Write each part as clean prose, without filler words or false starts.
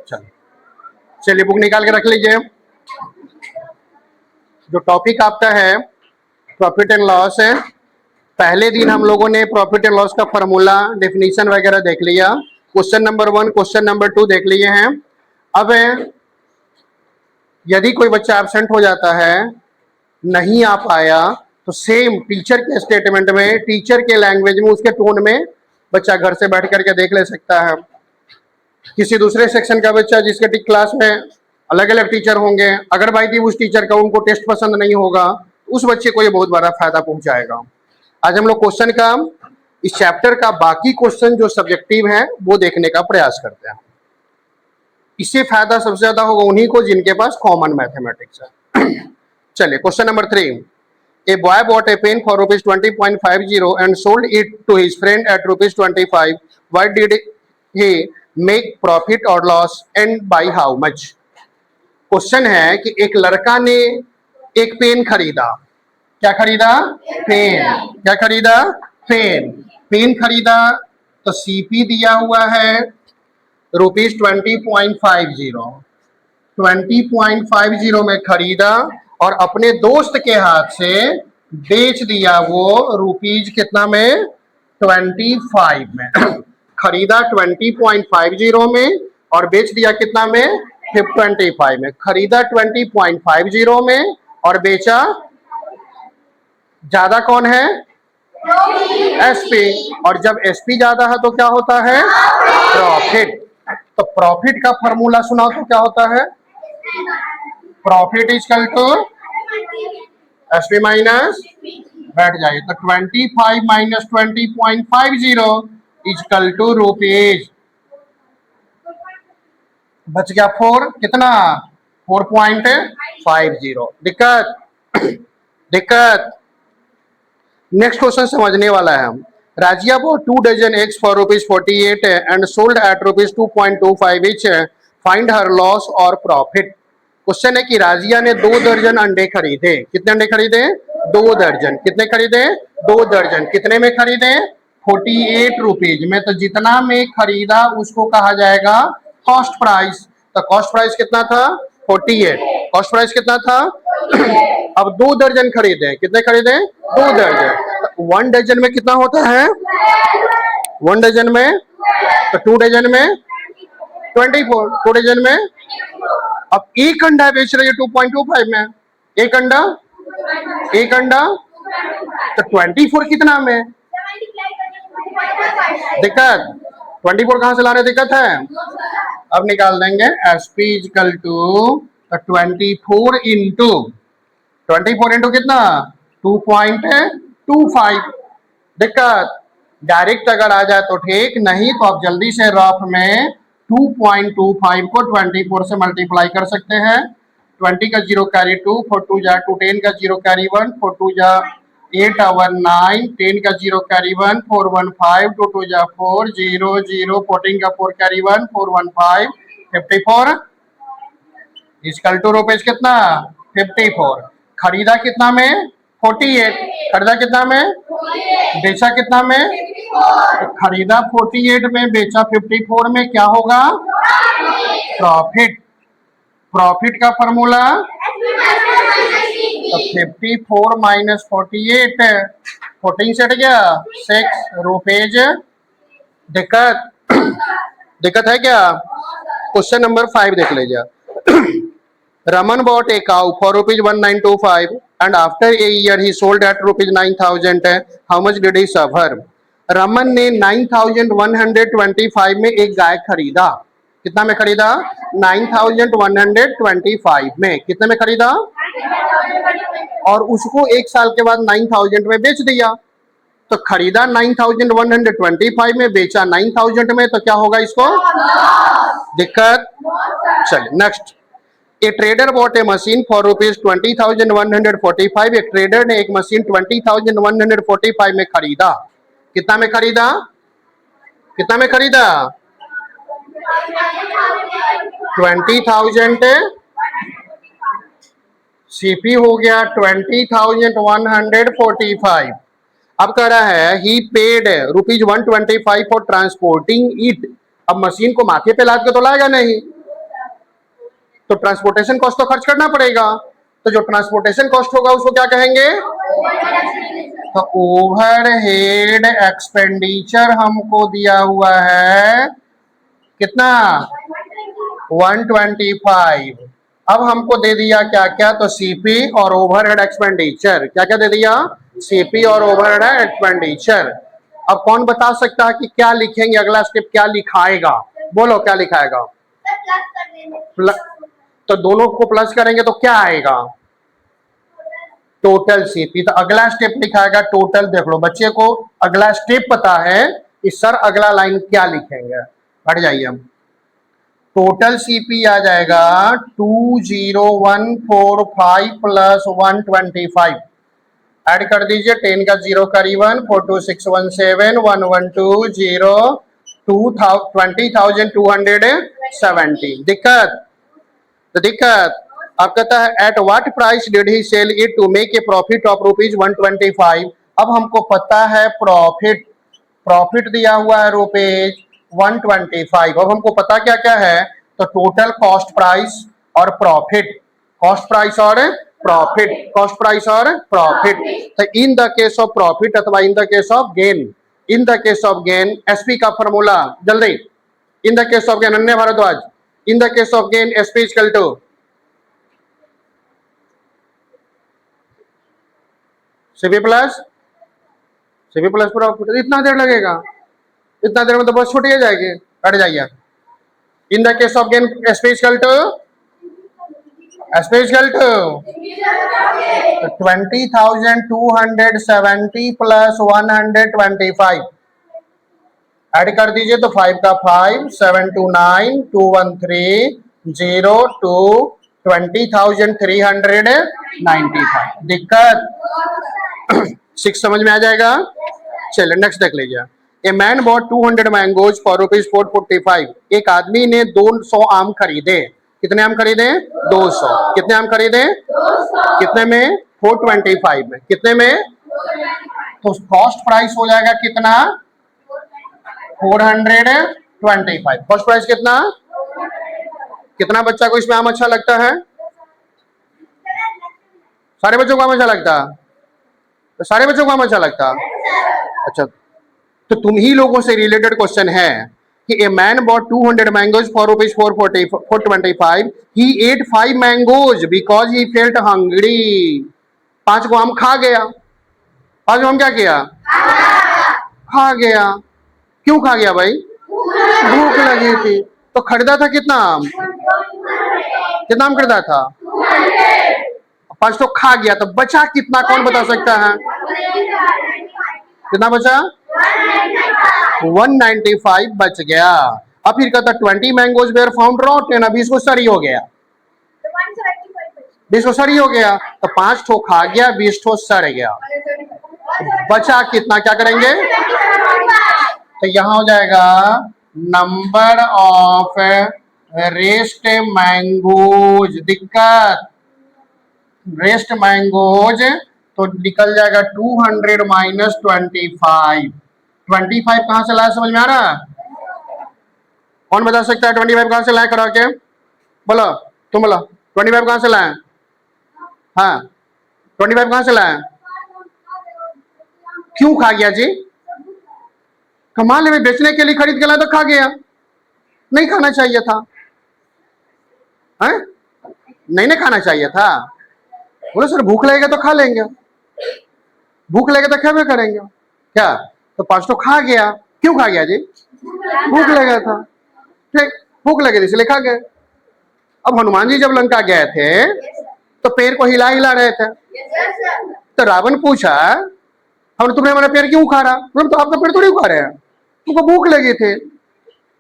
चलो चलिए बुक निकाल के रख लीजिए। जो टॉपिक आपका है प्रॉफिट एंड लॉस है। पहले दिन हम लोगों ने प्रॉफिट एंड लॉस का फॉर्मूला डेफिनेशन वगैरह देख लिया। क्वेश्चन नंबर 1 क्वेश्चन नंबर 2 देख लिए हैं। अब यदि कोई बच्चा एब्सेंट हो जाता है, नहीं आ पाया, तो सेम टीचर के स्टेटमेंट में, टीचर के लैंग्वेज में, उसके टोन में बच्चा घर से बैठ करके देख ले सकता है। किसी दूसरे सेक्शन का बच्चा जिसके क्लास में अलग अलग टीचर होंगे, अगर भाई थी उस टीचर का उनको टेस्ट पसंद नहीं होगा, उस बच्चे को ये बहुत बड़ा फायदा पहुंचाएगा। आज हम लोग क्वेश्चन का, इस चैप्टर का बाकी क्वेश्चन जो सब्जेक्टिव है वो देखने का प्रयास करते हैं। इससे फायदा सबसे ज्यादा होगा उन्हीं को जिनके पास कॉमन मैथमेटिक्स है। चलिए question number 3। A boy bought a pen for rupees 20.50 and sold it to his friend at rupees 25. Why did he make profit or loss and by how much? Question है कि एक लड़का ने एक pen खरीदा। क्या खरीदा? पेन। क्या खरीदा? पेन। पेन खरीदा तो सीपी दिया हुआ है रुपीज 20.50। 20.50 में खरीदा और अपने दोस्त के हाथ से बेच दिया वो रुपीज कितना में? 25 में। खरीदा 20.50 में और बेच दिया कितना में? 25 में। खरीदा 20.50 में और बेचा, ज्यादा कौन है? एसपी। और जब एसपी ज्यादा है तो क्या होता है? प्रॉफिट। तो प्रॉफिट का फॉर्मूला सुना तो क्या होता है? Profit equal to SP minus, बैठ जाइए, तो 25 माइनस 20.50 इक्वल टू रुपीज, बच गया 4, कितना? 4.50। दिक्कत? दिक्कत? नेक्स्ट क्वेश्चन समझने वाला है हम। राजिया bought 2 dozen eggs for rupees 48 and sold at rupees 2.25 each. Find her loss or profit. Question है कि राजिया ने 2 दर्जन अंडे खरीदे। कितने अंडे खरीदे? 2 दर्जन। कितने खरीदे? 2 दर्जन। कितने में खरीदे? 48 रुपीज में। तो जितना में खरीदा उसको कहा जाएगा कॉस्ट प्राइस। तो कॉस्ट प्राइस कितना था? 48। कॉस्ट प्राइस कितना था? अब 2 दर्जन खरीदे। कितने खरीदे? 2 दर्जन। 1 डजन में कितना होता है? 1 डजन में, तो 2 डजन में 24। 2 डजन में, अब एक अंडा बेच रही है 2.25 में। एक अंडा, एक अंडा, तो 24 कितना में? दिक्कत? 24 कहां से ला रहे? दिक्कत है? अब निकाल देंगे SP equal to 24 into 24 into कितना? 2.25। दिक्कत? डायरेक्ट अगर आ जाए तो ठीक, नहीं तो आप जल्दी से रफ में 2.25 को 24 से मल्टीप्लाई कर सकते हैं। 20 का 0 कैरी 2, 4 2 जा 2, 10 का 0 कैरी 1, 4 2 जा 8 1 9, 10 का 0 कैरी 1, 4 1 5, 2 2 जा 4 0 0, 14 का 4 कैरी 1, 4 1 5, 54 इक्वल टू रुपीज कितना? 54। खरीदा कितना में? 48। खरीदा कितना में? बेचा कितना में? तो खरीदा 48 में, बेचा 54 में, क्या होगा? प्रॉफिट। प्रॉफिट का फॉर्मूला तो 54 माइनस 48, 14 से हट गया 6 रुपीज। दिक्कत? दिक्कत है क्या? क्वेश्चन नंबर 5 देख लीजिए। Raman bought a cow for rupees 1925 and after a year he sold at rupees 9000. How much did he suffer? Raman ने 9125 में एक गाय खरीदा। कितना में खरीदा? 9125 में। कितने में खरीदा? और उसको 1 साल के बाद 9000 में बेच दिया। तो खरीदा 9125 में, बेचा 9000 में, तो क्या होगा इसको? दिक्कत? चलिए next. A trader bot A machine for rupees 20,145। एक ट्रेडर ने एक मशीन 20,145 में खरीदा। कितना में खरीदा? कितना में खरीदा? 20,000। सीपी हो गया 20,145। अब कह रहा है he paid rupees 125 for transporting it. अब मशीन को माथे पे लाद के तो लाएगा नहीं, तो ट्रांसपोर्टेशन कॉस्ट तो खर्च करना पड़ेगा, तो जो ट्रांसपोर्टेशन कॉस्ट होगा उसको क्या कहेंगे? तो ओवरहेड एक्सपेंडिचर हमको दिया हुआ है कितना? 125। अब हमको दे दिया क्या क्या? तो सीपी और ओवरहेड एक्सपेंडिचर। क्या क्या दे दिया? सीपी और ओवरहेड एक्सपेंडिचर। अब कौन बता सकता है कि क्या लिखेंगे? अगला स्टेप क्या लिखाएगा? बोलो क्या लिखाएगा? तो दोनों को प्लस करेंगे तो क्या आएगा? Total CP. तो अगला स्टेप लिखाएगा टोटल। देख लो बच्चे को अगला स्टेप पता है कि सर अगला लाइन क्या लिखेंगे। हट जाइए हम। टोटल सीपी आ जाएगा 20145 प्लस 125। ऐड कर दीजिए, 10 का 0 करी 1, 42617 112 20,270। दिक्कत? तो दिक्कत अब कहता है at what price did he sell it to make a profit of ₹125। अब हमको पता है प्रॉफिट दिया हुआ है ₹125। अब हमको पता क्या क्या है? तो टोटल कॉस्ट प्राइस और प्रॉफिट, कॉस्ट प्राइस और प्रॉफिट, कॉस्ट प्राइस और प्रॉफिट। तो in the case of profit अथवा in the case of gain, in the case of gain SP का फॉर्मूला जल्दी। In the case of gain अन्य Bhardwaj, in the case of gain SP equal to CP plus profit. इतना देर लगेगा? इतना देर में तो बस छूट ही जाएगी। हट जाइए। In the case of gain SP equal to 20,270 plus 125। Add कर दीजिए तो 5 का 5, 7 2 9 213 0 2 20,395। दिक्कत? 6 समझ में आ जाएगा? चलिए नेक्स्ट देख लीजिए। ए मैन बॉट 200 मैंगोज फॉर ₹445। एक आदमी ने 200 आम खरीदे। कितने आम खरीदे? 200। कितने आम खरीदे? 200। कितने में? 425 में। कितने में? तो कॉस्ट प्राइस हो जाएगा कितना? 425। कॉस्ट प्राइस कितना? कितना बच्चा को इसमें आम अच्छा लगता है? सारे बच्चों को आम अच्छा लगता? तो सारे बच्चों को आम अच्छा लगता? अच्छा, तो तुम ही लोगों से रिलेटेड क्वेश्चन है कि a man bought 200 mangoes for ₹425। He ate 5 mangoes because he felt hungry. 5 को आम खा गया। 5 को आम क्या किया? खा गया। क्यों खा गया भाई? भूख लगी थी। तो खरीदा था कितना आम? कितना आम खरीदा था? 5 तो खा गया, तो बचा कितना? कौन बता सकता है? कितना बचा? 195 बच गया। अब फिर कहता 20 मैंगोज वेयर फाउंड रॉटन। अभी इसको सड़ी हो गया, 20 को सड़ी हो गया। तो 5 ठो खा गया, 20 ठो सड़ गया। बचा कितना? क्या करेंगे? तो यहां हो जाएगा नंबर ऑफ रेस्ट मैंगोज। दिक्कत? रेस्ट मैंगोज तो निकल जाएगा 200 माइनस 25। 25 कहां से लाया? समझ में आ रहा? कौन बता सकता है 25 कहां से लाया? करा के बोलो, तुम बोलो 25 कहां से लाया? हाँ, 25 कहां से लाया? क्यों खा गया जी? कमाल है, बेचने के लिए खरीद के लाया तो खा गया। नहीं खाना चाहिए था, है? नहीं ना खाना चाहिए था। बोलो सर भूख लगेगा तो खा लेंगे, भूख लगेगा तो खावे करेंगे क्या? तो 5 तो खा गया। क्यों खा गया जी? भूख लगा था। ठीक, भूख लगे थी इसलिए खा गए। अब हनुमान जी जब लंका गए थे तो पेड़ को हिला हिला रहे थे। तो रावण पूछा हम तुमने हमारा पेड़ क्यों खा रहा? तो आपका पेड़ थोड़ी खा रहे हैं, तुमको भूख लगी थी।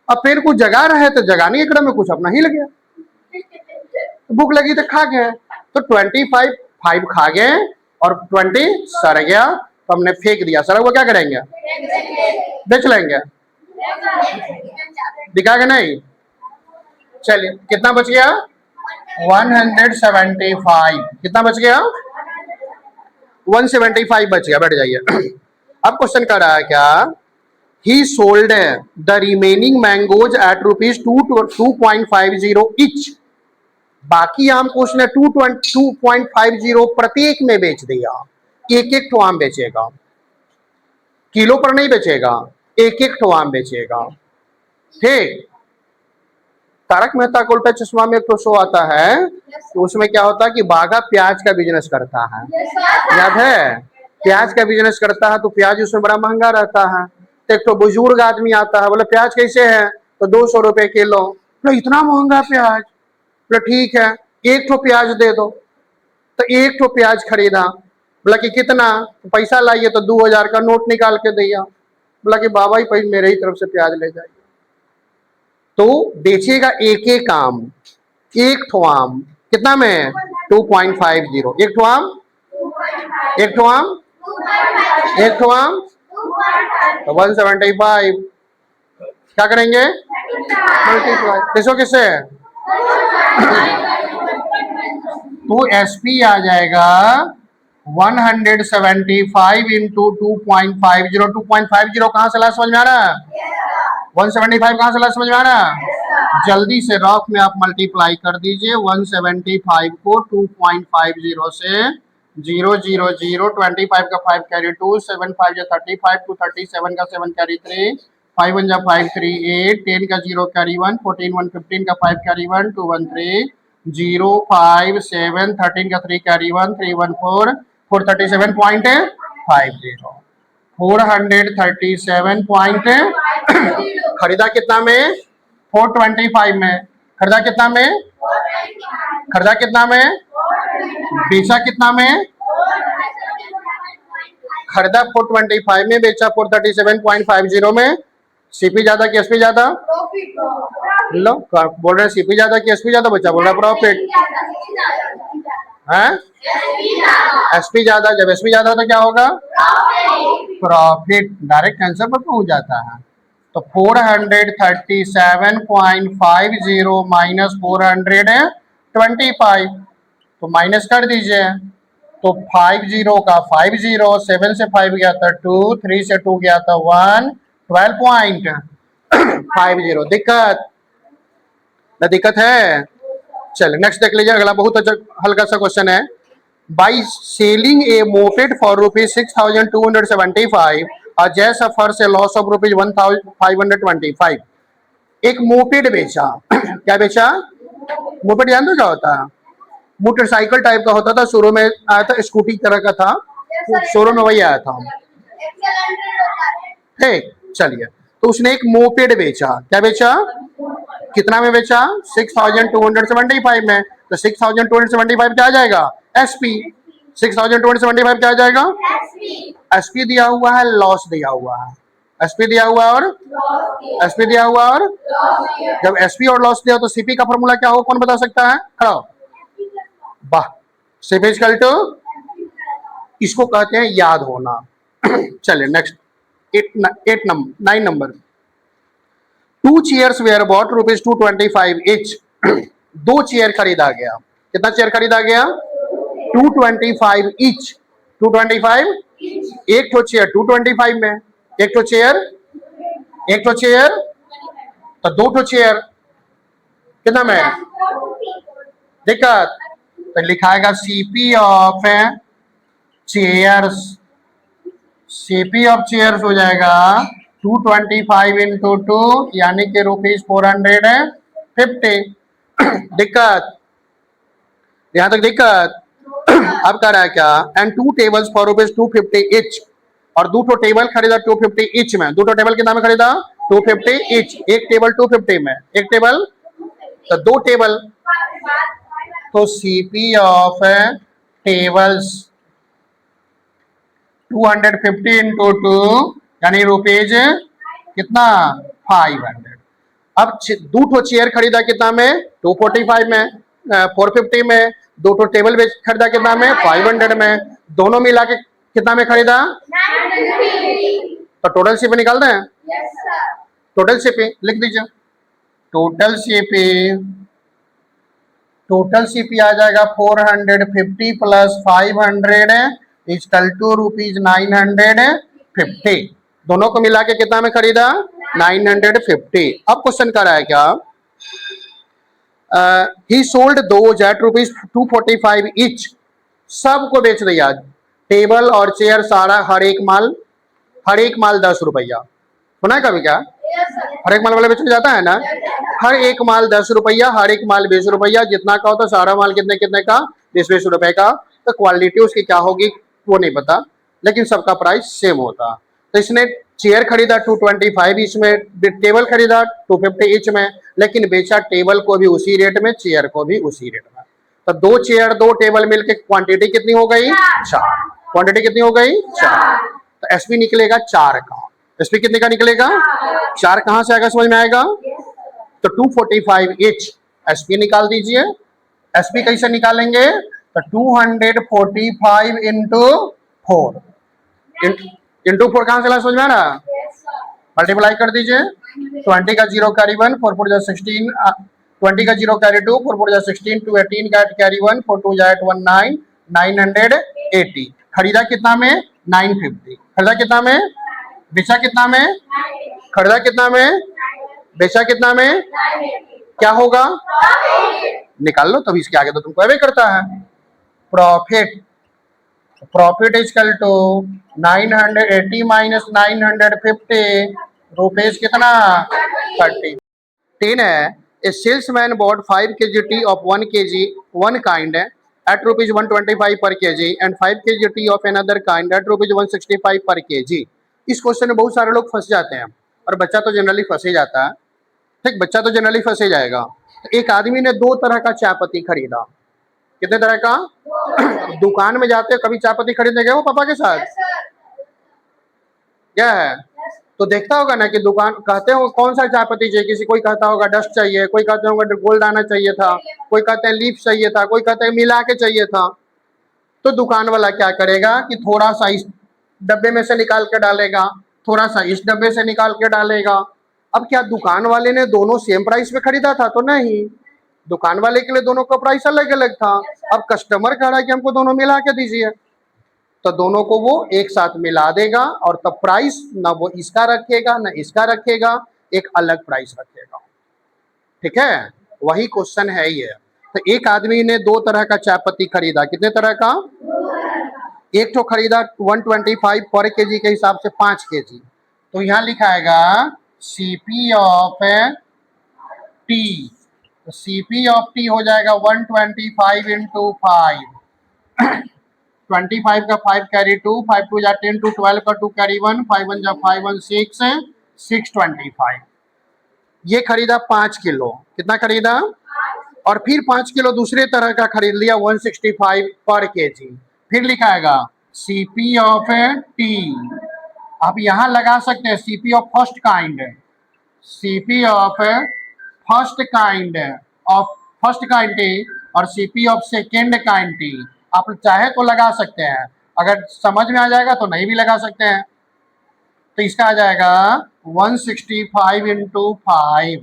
अब पेड़ को जगा रहे तो जगाने के क्रम में कुछ अपना हिल गया, भूख लगी तो खा गए। तो 25 खा गए और 20 सड़ गया, तो हमने फेंक दिया। सड़ा हुआ क्या करेंगे? बेच लेंगे। दिखा के नहीं? चलिए कितना बच गया? 175। कितना बच गया? 175 बच गया। बैठ जाइए। अब क्वेश्चन कर रहा है क्या? He sold the remaining mangoes at ₹2.50 each. बाकी आम को उसने 2.50 प्रत्येक में बेच दिया। एक एक ठो आम बेचेगा, किलो पर नहीं बेचेगा, एक एक ठो आम बेचेगा। ठीक। तारक मेहता का उल्टा चश्मा में एक तो शो आता है, तो उसमें क्या होता है कि बाघा प्याज का बिजनेस करता है, याद है? प्याज का बिजनेस करता है तो प्याज उसमें बड़ा महंगा रहता है। तो एक तो बुजुर्ग आदमी आता है, बोले प्याज कैसे है? तो 200 रुपए किलो। बोले इतना महंगा प्याज? बोले ठीक है, एक ठो प्याज दे दो। तो एक ठो प्याज खरीदा। बोला कि कितना? तो पैसा लाइए, तो 2000 का नोट निकाल के दिया। बोला कि बाबा ही पैसे मेरे ही तरफ से प्याज ले जाइए। तो बेचेगा एक एक आम, एक ठो आम कितना में? 2.50। एक ठो आम, एक ठो आम, एक ठो आम, तो 175। क्या करेंगे? मल्टीप्लाई। किसो किससे? तो एसपी आ जाएगा 175 इंटू 2.50। 2.50 कहां से ला, समझ में आ रहा है? 175 कहां से ला, समझ में आ रहा है? जल्दी से रफ में आप मल्टीप्लाई कर दीजिए 175 को 2.50 से। 0 0 0, 25 का 5 कैरी 2, 7 5 जा 35, 2 37 का 7 कैरी 3, 5 1 जा 5 3 8, 10 का 0 कैरी 1, 14 1 15 का 5 कैरी 1, 2 1 3, 0 5 7, 13 का 3 कैरी 1, 3 1 4, 437.50। 437 खरीदा कितना में? 425 में। खरीदा कितना में? खरीदा कितना में? बेचा कितना में? खरीदा 425 में, बेचा 437.50 में। सीपी ज्यादा कि एसपी ज्यादा? लो बोल रहे हैं सीपी ज्यादा कि एसपी ज्यादा? बच्चा बोल रहा प्रॉफिट है, एसपी ज्यादा। जब एसपी ज्यादा तो क्या होगा? प्रॉफिट। डायरेक्ट आंसर पर पहुंच जाता है। तो 437.50 माइनस 425, तो माइनस कर दीजिए। तो 50 का 50, 7 से 5 गया था 2, 3 से 2 गया था 1, 12.50। दिक्कत न? दिक्कत है। चलिए नेक्स्ट देख लीजिए, अगला बहुत अच्छा हल्का सा क्वेश्चन है। By selling A moped for ₹6275, Ajay suffers A loss of ₹1525। एक मोपेड बेचा। क्या बेचा? मोपेड जानते हो क्या होता है? मोटरसाइकिल टाइप का होता था, शुरू में आया था, स्कूटी तरह का था, शोरूम में वही आया था। ठीक, चलिए। तो उसने एक मोपेड बेचा। क्या बेचा? कितना में बेचा? 6275 में। तो 6275 क्या आ जाएगा? एसपी। 6275 क्या आ जाएगा? एसपी दिया हुआ है, लॉस दिया हुआ है। एसपी दिया हुआ और एसपी दिया हुआ और जब एसपी और लॉस दिया तो सीपी का फॉर्मूला क्या होगा? कौन बता सकता है? खड़ा। वाह, सीपी इक्वल टू, इसको कहते हैं याद होना। चलिए next, 9 number. 2 chairs were bought ₹225 each. 2 chair खरीदा गया। कितना चेयर खरीदा गया? 225 इच। 225, एक तो चेयर 225 में, एक तो चेयर, एक तो चेयर, तो 2 तो चेयर कितना में? दिक्कत? तो लिखाएगा CP of chairs. CP of chairs हो जाएगा 225 इंटू 2, यानी कि ₹450। दिक्कत? यहां तक दिक्कत? अब कह रहा है क्या? And 2 tables for ₹250 etch. और 2 टेबल खरीदा 250 इच में। 2 टेबल कितना में खरीदा? 250 इच। एक टेबल 250 में, एक टेबल, तो 2 टेबल। तो सीपी ऑफ टेबल्स 250 इंटू 2, यानी रुपीज कितना? 500। अब 2 चेयर खरीदा कितना में? 245 में, 450 में। 2 टेबल खरीदा कितना में? 500 में। दोनों मिला के कितना में खरीदा? तो टोटल सीपी निकाल दें? टोटल सीपी लिख दीजिए। टोटल सीपी, टोटल सीपी आ जाएगा 450 प्लस 500 इक्वल टू ₹950। दोनों को मिला के कितना में खरीदा? 950। अब क्वेश्चन कर रहा है क्या? He sold those at ₹245 each, सबको बेच दिया, टेबल और चेयर सारा, हर एक माल 10 रुपया। सुना है कभी क्या? हर एक माल वाला बेच जाता है ना, हर एक माल 10 रुपया, हर एक माल 20 रुपया, जितना का होता सारा माल कितने कितने का, 20-20 रुपए का। तो क्वालिटी उसकी क्या होगी वो नहीं पता, लेकिन सबका प्राइस सेम होता। तो इसने चेयर खरीदा 225 ईच में, टेबल खरीदा 250 ईच में, लेकिन बेचा टेबल को भी उसी रेट में, चेयर को भी उसी रेट में। तो 2 चेयर 2 टेबल मिलके क्वांटिटी कितनी हो गई? 4। क्वांटिटी कितनी हो गई? 4। तो एसपी निकलेगा 4 का। एसपी कितने का निकलेगा? 4 कहां से आएगा, समझ में आएगा? तो 245 ईच एसपी निकाल दीजिए। एसपी कैसे निकालेंगे? तो 245 इंटू 4, इंटू 4 कहां से ला, समझ में आ रहा? मल्टीप्लाई कर दीजिए। 20 का 0 कैरी 1, 4 4 16, 20 का 0 कैरी 2, 4 4 16, 2 18 का कैरी 1, 4 2 19, 980। खरीदा कितना में? 950। खरीदा कितना में? बेचा कितना में? खरीदा कितना में? बेचा कितना में? क्या होगा? निकाल लो, तभी इसके आगे तो तुमको अवे करता है। Profit, profit is equal to 980 minus 950 rupees कितना? 30। 10 है, a salesman bought 5 kg tea of 1 kg one kind at ₹125 per kg and 5 kg tea of another kind at ₹165 per kg। इस क्वेश्चन में बहुत सारे लोग फंस जाते हैं, और बच्चा तो जनरली फंस ही जाता है। ठीक, बच्चा तो जनरली फंस ही जाएगा। तो एक आदमी ने 2 तरह का चाय पत्ती खरीदा। कितने तरह का? दुकान में जाते कभी चाय पत्ती खरीदने गए हो पापा के साथ? क्या है? तो देखता होगा ना कि दुकान, कहते हो कौन सा चाय पत्ती चाहिए, किसी कोई कहता होगा डस्ट चाहिए, कोई कहते होगा गोल्ड आना चाहिए था, कोई कहते हैं लीफ चाहिए था, कोई कहते हैं मिला के चाहिए था। तो दुकान वाला क्या करेगा कि थोड़ा सा इस डब्बे में से निकाल के डालेगा, थोड़ा सा इस डब्बे से निकाल के डालेगा। अब क्या दुकान वाले ने दोनों सेम प्राइस पे खरीदा था? तो नहीं, दुकान वाले के लिए दोनों का प्राइस अलग अलग था। अब कस्टमर कह रहा है कि हमको दोनों मिला के दीजिए, तो दोनों को वो एक साथ मिला देगा, और तब प्राइस ना वो इसका रखेगा ना इसका रखेगा, एक अलग प्राइस रखेगा। ठीक है, वही क्वेश्चन है ये। तो एक आदमी ने 2 तरह का चाय पत्ती खरीदा। कितने तरह का? एक तो खरीदा 125 पर केजी के हिसाब से 5 केजी, तो यहाँ लिखाएगा सीपी ऑफ टी। तो सीपी ऑफ टी हो जाएगा 125 इंटू 5, 25 का 5 कैरी 2, 5 2 जा 10 2 12 का 2 कैरी 1, 5 1 जा 5 1 6, 625। ये खरीदा 5 किलो। कितना खरीदा? और फिर 5 किलो दूसरे तरह का खरीद लिया 165 पर केजी। फिर लिखाएगा सीपी ऑफ टी। आप यहां लगा सकते हैं CP of first kind, CP of first kind T और CP of second kind T. आप चाहे तो लगा सकते हैं, अगर समझ में आ जाएगा तो नहीं भी लगा सकते हैं। तो इसका आ जाएगा 165 इंटू 5,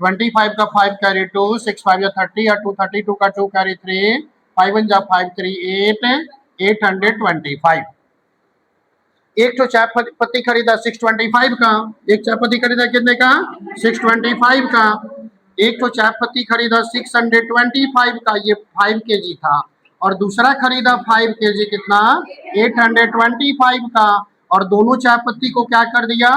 25 का 5 कैरी 2, 6 5 जा 30 और 232 का 2 कैरी 3, 5 1 जा 5 3 8, 825। एक तो चाय पत्ती खरीदा 625 का, एक चाय पत्ती खरीदा कितने का? 625 का। एक तो चाय पत्ती खरीदा 625 का, ये 5 केजी था, और दूसरा खरीदा 5 केजी कितना? 825 का, और दोनों चाय पत्ती को क्या कर दिया?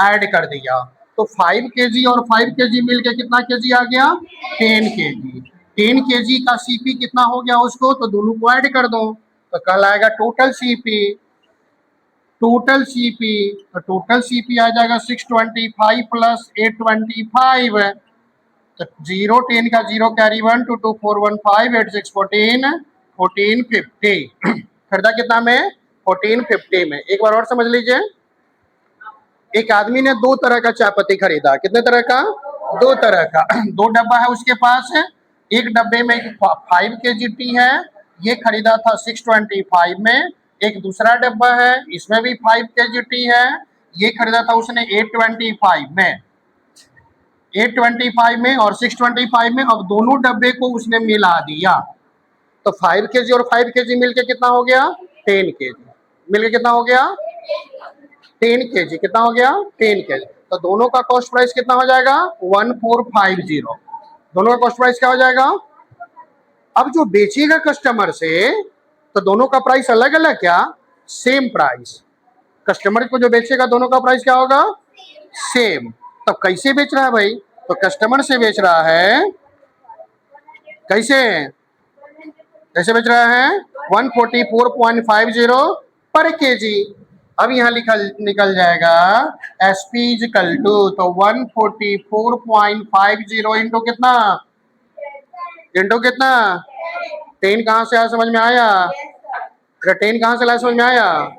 ऐड कर दिया। तो 5 केजी और 5 केजी मिलके कितना केजी आ गया? 10 केजी। 10 केजी का सीपी कितना हो गया उसको? तो दोनों को ऐड कर दो, तो कल आएगा टोटल सीपी। टोटल सीपी, तो टोटल सीपी आ जाएगा 625 प्लस 825। तो 0 10 का 0 कैरी 1, 2 2 4 1 5 8 6 14 1450। खरीदा कितना में? 1450 में। एक बार और समझ लीजिए, एक आदमी ने 2 तरह का चाय पत्ती खरीदा। कितने तरह का? 2 तरह का। 2 डब्बा है उसके पास है, एक डब्बे में 5 केजी टी है, ये खरीदा था 625 में। एक दूसरा डब्बा है, इसमें भी 5 केजी टी है, ये खरीदा था उसने 825 में, 825 में और 625 में। अब दोनों डब्बे को उसने मिला दिया, तो 5 केजी और 5 केजी मिलके कितना हो गया? 10 केजी। मिलके कितना हो गया? 10 केजी। कितना हो गया? 10 केजी। तो दोनों का कॉस्ट प्राइस कितना हो जाएगा? 1450। दोनों का कॉस्ट प्राइस क्या हो जाएगा? अब जो बेचेगा कस्टमर से तो दोनों का प्राइस अलग अलग क्या? Same price. कस्टमर को जो बेचेगा दोनों का प्राइस क्या होगा? सेम। तब कैसे बेच रहा है भाई? तो कस्टमर से बेच रहा है, कैसे कैसे बेच रहा है? 144.50 पर केजी। अब यहाँ निकल जाएगा SP इक्वल टू, तो 144.50 इंटू कितना? इंटू कितना? 10 कहाँ से आया समझ में आया? 10 कहाँ से लाया समझ में आया?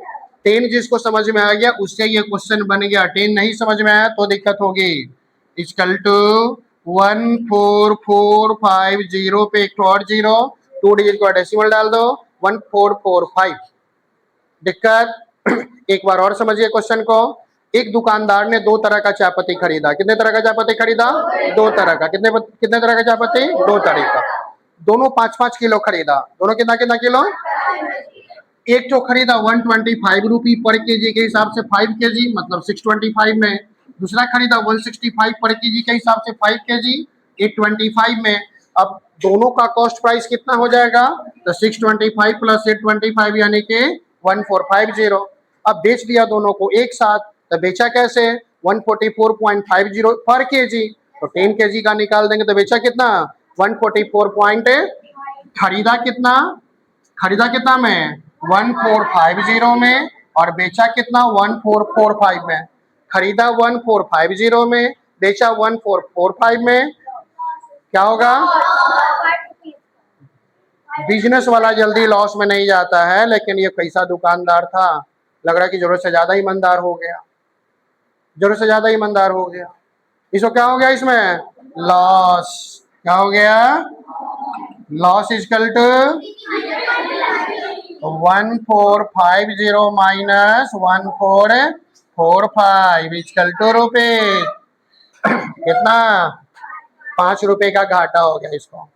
10 जिसको समझ में आ गया उससे ये क्वेश्चन बन गया। 10 नहीं समझ में आया तो दिक्कत होगी। इक्वल टू 14450 पे एक और जीरो, 2 डिजिट का डेसिमल डाल दो, 1445। दिक्कत? एक बार और समझिए क्वेश्चन को। एक दुकानदार ने 2 तरह का चाय पत्ती खरीदा। कितने तरह का चाय पत्ती खरीदा? 2 तरह का। कितने तरह का चाय पत्ती? 2 तरह का। दोनों 5-5 किलो खरीदा। दोनों कितना कितना किलो? एक जो खरीदा 125 रुपी पर केजी के हिसाब से 5 केजी, मतलब 625 में। दूसरा खरीदा 165 पर केजी के हिसाब से 5 केजी, 825 में। अब दोनों का कॉस्ट प्राइस कितना हो जाएगा? तो 625 प्लस 825 यानी कि 1450। अब बेच दिया दोनों को एक साथ, तो बेचा कैसे? 144.50 पर केजी, तो 10 केजी का निकाल देंगे तो बेचा कितना? 144 खरीदा कितना? खरीदा कितना में? 1450 में, और बेचा कितना? 1445 में। खरीदा 1450 में, बेचा 1445 में। क्या होगा? बिजनेस वाला जल्दी लॉस में नहीं जाता है, लेकिन ये कैसा दुकानदार था, लग रहा है कि जरूरत से ज्यादा ईमानदार हो गया। जरूरत से ज्यादा ईमानदार हो गया। इसको क्या हो गया? इसमें लॉस। क्या हो गया? Loss equal to 1450 minus 1445 equal to रुपए। कितना? 5 रुपए का घाटा हो गया इसको।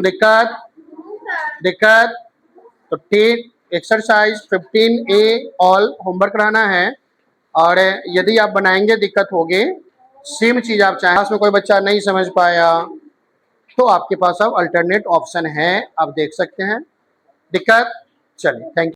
दिक्कत? दिक्कत? तो एक्सरसाइज 15A ऑल होमवर्क रहना है, और यदि आप बनाएंगे दिक्कत होगी। सेम चीज आप चाहें, उसमें कोई बच्चा नहीं समझ पाया तो आपके पास अब अल्टरनेट ऑप्शन है, आप देख सकते हैं। दिक्कत? चलिए, थैंक यू।